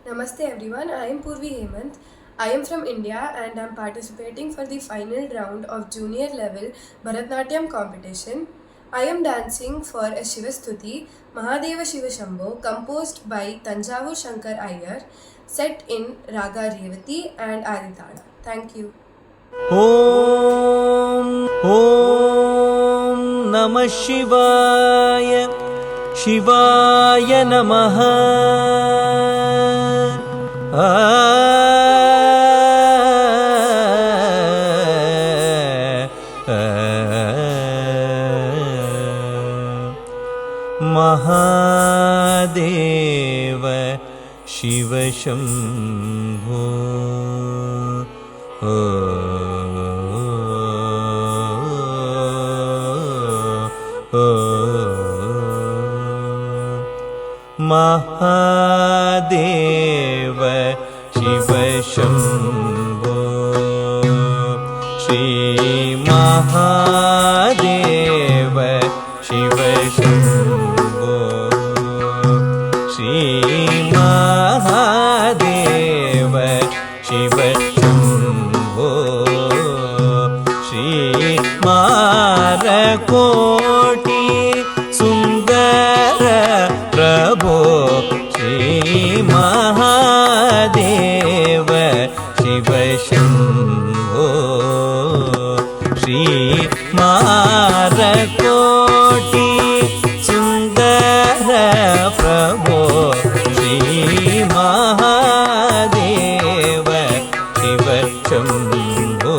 Namaste everyone, I am Purvi Hemant. I am from India and I am participating for the final round of junior level Bharatnatyam competition. I am dancing for a Shivastuti, Mahadeva Shiva Shambho, composed by Tanjavur Shankar Iyer, set in Raga Revati and Aditala. Thank you. ॐ नमः शिवाय शिवाय नमः महादेव शिव शम्भो महादेव शिव शम्भो श्री महादेव शिव शम्भो श्री महादेव शिव शम्भो श्री मारकोटि सुन्दर प्रभो श्री महादेव शिव शम्भो श्री मारकोटि सुन्दर प्रभो श्री महादेव शिव शम्भो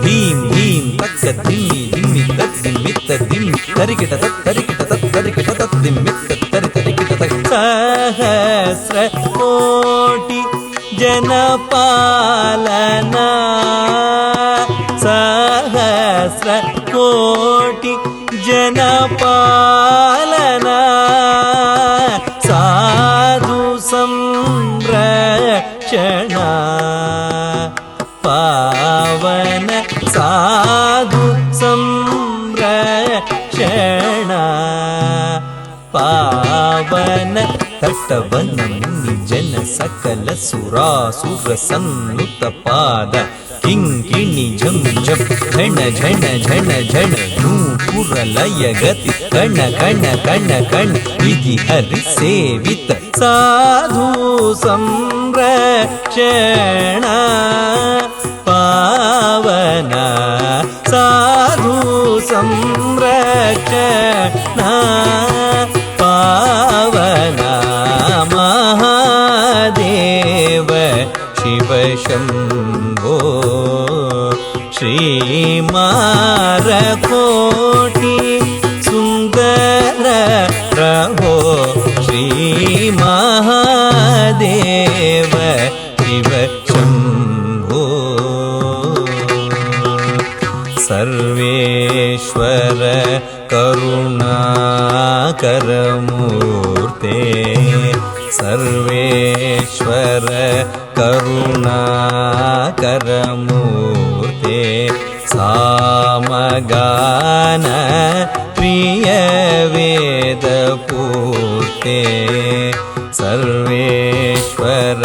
धीं धीं तक्क धिम्मि धिम्मि तद्धिम्मि तद्धिं तरिकिट तत् तरिकिट तत् तरिकिट तद्धिम्मि तत् तरि तरिकिट तत् सहस्र कोटि जनपालना सहस्र कोटि जनपालना साधु संरक्षणा पावन साधु संरक्षणा पावन तटवन मुनि जन सकल सुरासुर सन्नुत पाद किङ्किणि झं झं झण झण झण झण नूपुर लय गति कण कण कण कण विधि हरि सेवित साधु संरक्षणा पावन साधु संरक्षणा पावन महादेव शिव शम्भो श्री मारकोटि सुन्दर प्रभो श्री महादेव शिव शम्भो सर्वेश्वर करुणाकरमूर्ते सर्वेश्वर करुणाकरमूर्ते सामगान प्रिय वेदपूर्ते सर्वेश्वर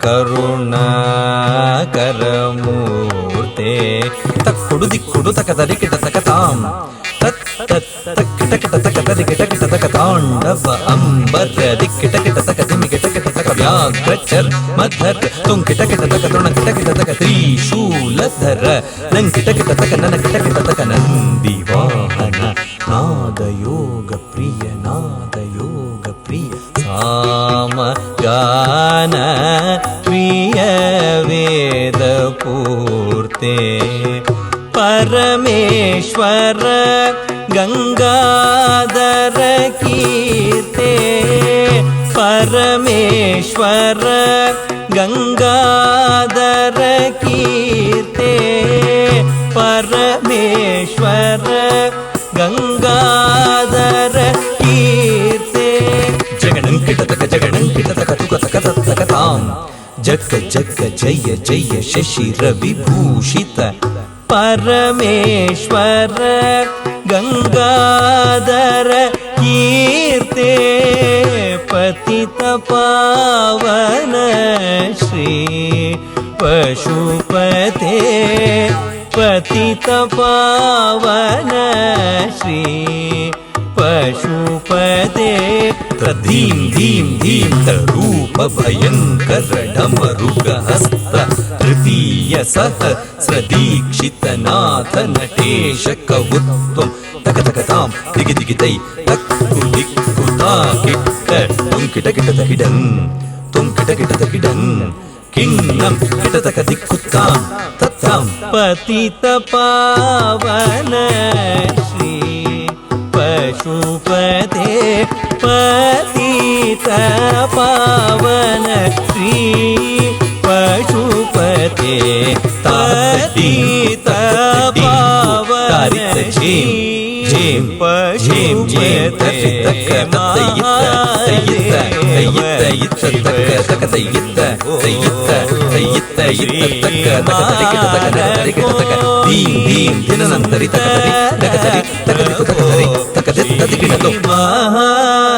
करुणाकरमूर्ते तक्कुडु दिक्कुडु तकतरिकिट तकतां तत् तत् तक्किटकिट तकतरिकिटकिट तकताण्डव अम्बर दिक्किटकिट तकतिमिकिटकिट तक व्याघ्रचर मधर तुङ्किटकिट तक तृणकिटकिट तक त्रिशूलधर नङ्किटकिट तक ननकिटकिट तक नन्दिवाहन नादयोगप्रिय नादयोगप्रिय सामगान प्रिय वेदपूर्ते परमेश्वर गंगाधर कीर्ते परमेश्वर गंगाधर कीर्ते परमेश्वर गंगाधर कीर्ते जगणंकिट तक तुक तक तकतां जग जग जय जय शशि रविभूषित परमेश्वर गंगाधर कीर्ते पतित पावन श्री पशुपते पतित पावन श्री पशुपते तदीं धीं धीं रूप भयंकर डमरुगहस्त तृतीय सहस्रदीक्षितनाथ नटेश कवुत्वं तक तकतां दिगि दिगितै तक्कु दिक्कु ताकिट्ट तुं किट किट तकिडन् तुं किट किट तकिडन् किन्नं किट तक दिक्कुत्तां तत्तां पतित पावन श्री पशुपते पतित पावन श्री पशुपते पतित पावन श्री पशुपते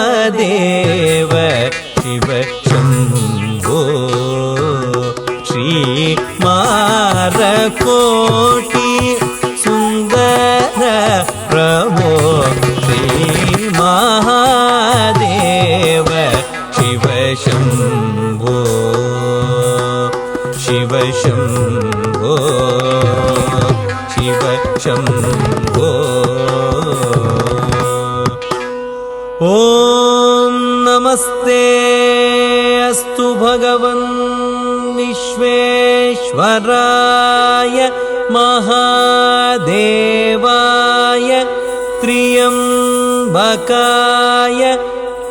महादेव शिव शंभो श्री मारकोटि सुंदर प्रभो श्री महादेव शिव शंभो शिव शंभो शिव शंभो ॐ नमस्ते अस्तु भगवन् विश्वेश्वराय महादेवाय त्र्यंबकाय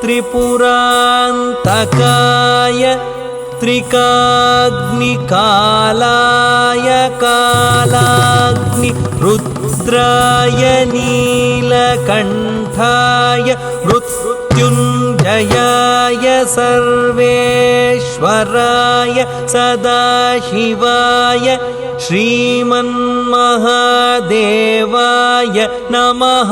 त्रिपुरान्तकाय त्रिकाग्निकालाय कालाग्नि रुद्राय नीलकण्ठाय मृत्युञ्जयाय सर्वेश्वराय सदाशिवाय श्रीमन्महादेवाय नमः।